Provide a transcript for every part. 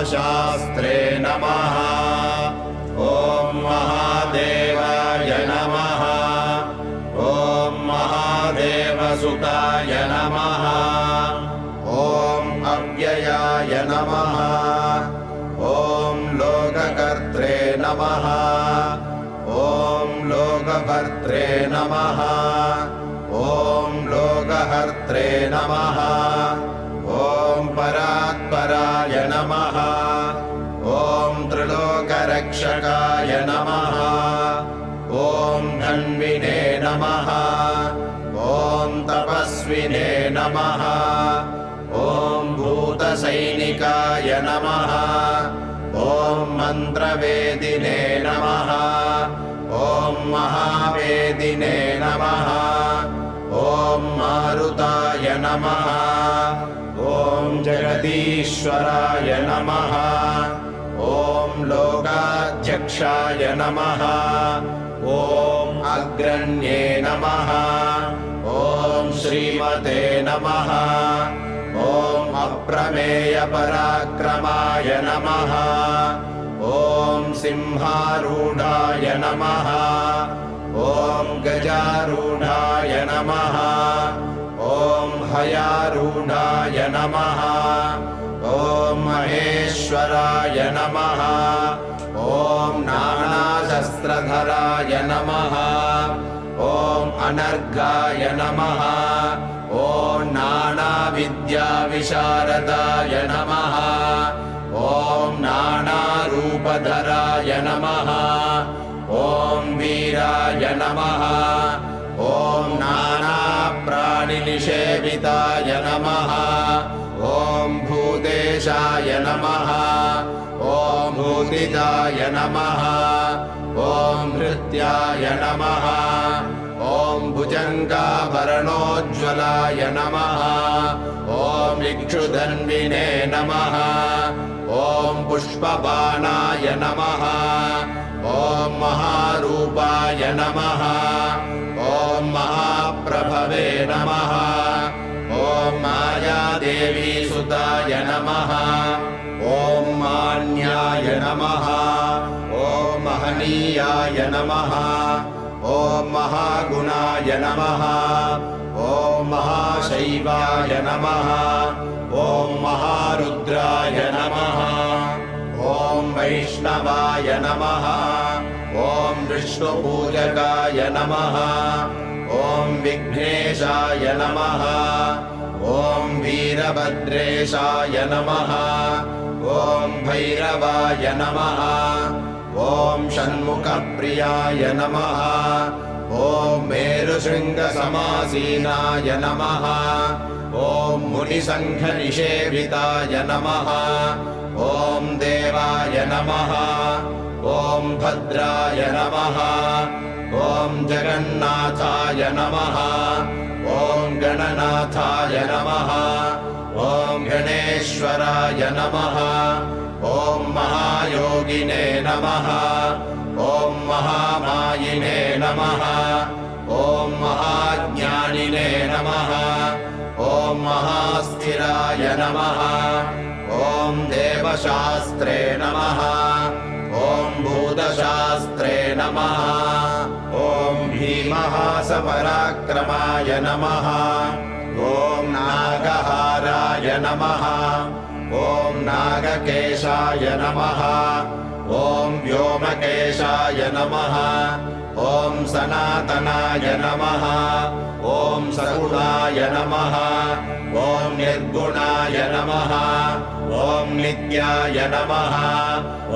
महाशास्त्रे नमः। ॐ महादेवाय नमः। ॐ महादेवसुताय नमः। ॐ अव्ययाय नमः। ॐ लोककर्त्रे नमः। ॐ लोकभर्त्रे नमः। ॐ लोकहर्त्रे नमः। ॐ परात्पराय नमः। ॐ त्रिलोकरक्षकाय नमः। ॐ धन्विने नमः। ॐ तपस्विने नमः। ॐ भूतसैनिकाय नमः। ॐ मन्त्रवेदिने नमः। ॐ महावेदिने नमः। ॐ मारुताय नमः। ॐ जगदीश्वराय नमः। ॐ लोकाध्यक्षाय नमः। ॐ अग्रण्ये नमः। ॐ श्रीमते नमः। ॐ अप्रमेयपराक्रमाय नमः। ॐ सिंहारूढाय नमः। ॐ गजारूढाय नमः। ॐ हयारूढाय नमः। ॐ महेश्वराय नमः। ॐ नानाशस्त्रधराय नमः। ॐ अनर्घाय नमः। ॐ नानाविद्याविशारदाय नमः। ॐ नानारूपधराय नमः। ॐ वीराय नमः। ॐ नानाप्राणिनिषेविताय नमः। ॐ भूतेशाय नमः। ॐ भूतिदाय नमः। ॐ भृत्याय नमः। ॐ भुजङ्गाभरणोज्ज्वलाय नमः। ॐ इक्षुधन्विने नमः। ॐ पुष्पबाणाय नमः। ॐ महारूपाय नमः। ॐ महाप्रभवे नमः। ॐ मायादेवीसुताय नमः। ॐ मान्याय नमः। ॐ महनीयाय नमः। ॐ महागुणाय नमः। ॐ महाशैवाय नमः। ॐ महारुद्राय नमः। ॐ वैष्णवाय नमः। ॐ विष्णुपूजकाय नमः। ॐ विघ्नेशाय नमः। ॐ वीरभद्रेशाय नमः। ॐ भैरवाय नमः। ॐ षण्मुखप्रियाय नमः। ॐ मेरुशृङ्गसमासीनाय नमः। ॐ मुनिसङ्घनिषेविताय नमः। ॐ देवाय नमः। ॐ भद्राय नमः। ॐ जगन्नाथाय नमः। ॐ गणनाथाय नमः। ॐ गणेश्वराय नमः। ॐ महायोगिने नमः। ॐ महामायिने नमः। ॐ महाज्ञानिने नमः। ॐ महास्थिराय नमः। ॐ देवशास्त्रे नमः। ॐ भूतशास्त्रे नमः। ॐ भीमहासपराक्रमाय नमः। ॐ नागहाराय नमः। ॐ नागकेशाय नमः। ॐ व्योमकेशाय नमः। ॐ सनातनाय नमः। ॐ सगुणाय नमः। ॐ निर्गुणाय नमः। ॐ नित्याय नमः।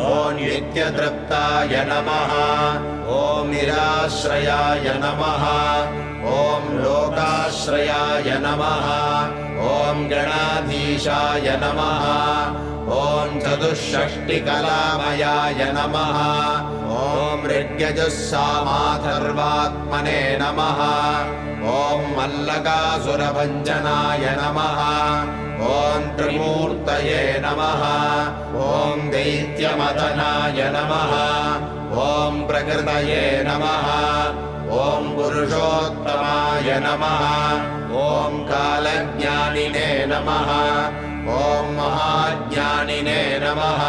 ॐ नित्यतृप्ताय नमः। ॐ निराश्रयाय नमः। ॐ लोकाश्रयाय नमः। ॐ गणाधीशाय नमः। ॐ चतुष्षष्टिकलामयाय नमः। ॐ ऋग्यजुस्सामाथर्वात्मने नमः। ॐ मल्लकासुरभञ्जनाय नमः। ॐ त्रिमूर्तये नमः। ॐ दैत्यमदनाय नमः। ॐ प्रकृतये नमः। ॐ पुरुषोत्तमाय नमः ॐ कालज्ञानिने नमः ॐ महाज्ञानिने नमः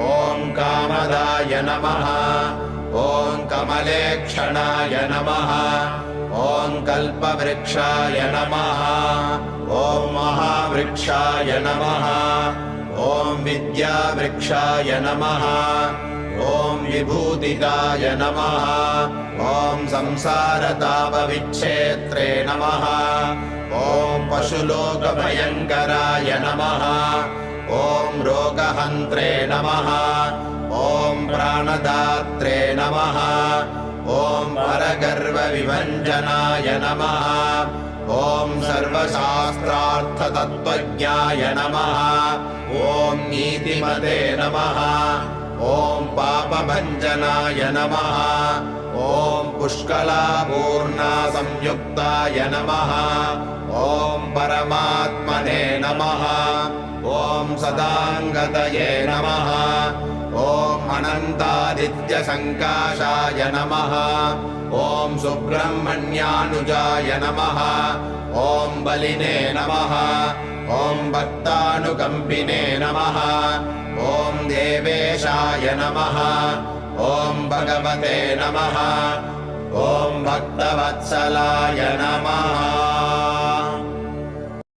ॐ कामदाय नमः ॐ कमलेक्षणाय नमः ॐ कल्पवृक्षाय नमः ॐ महावृक्षाय नमः ॐ विद्यावृक्षाय नमः ॐ विभूतिदाय नमः ॐ संसारतापविच्छेत्रे नमः ॐ पशुलोकभयङ्कराय नमः ॐ रोगहन्त्रे नमः ॐ प्राणदात्रे नमः ॐ परगर्वविभञ्जनाय नमः ॐ सर्वशास्त्रार्थतत्त्वज्ञाय नमः ॐ नीतिमते नमः ॐ पापभञ्जनाय नमः ॐ पुष्कलापूर्णासंयुक्ताय नमः ॐ परमात्मने नमः ॐ सदाङ्गतये नमः ॐ अनन्तादित्यसङ्काशाय नमः ॐ सुब्रह्मण्यानुजाय नमः ॐ बलिने नमः ॐ भक्तानुकम्पिने नमः ॐ देवेशाय नमः ॐ भगवते नमः ॐ भक्तवत्सलाय नमः।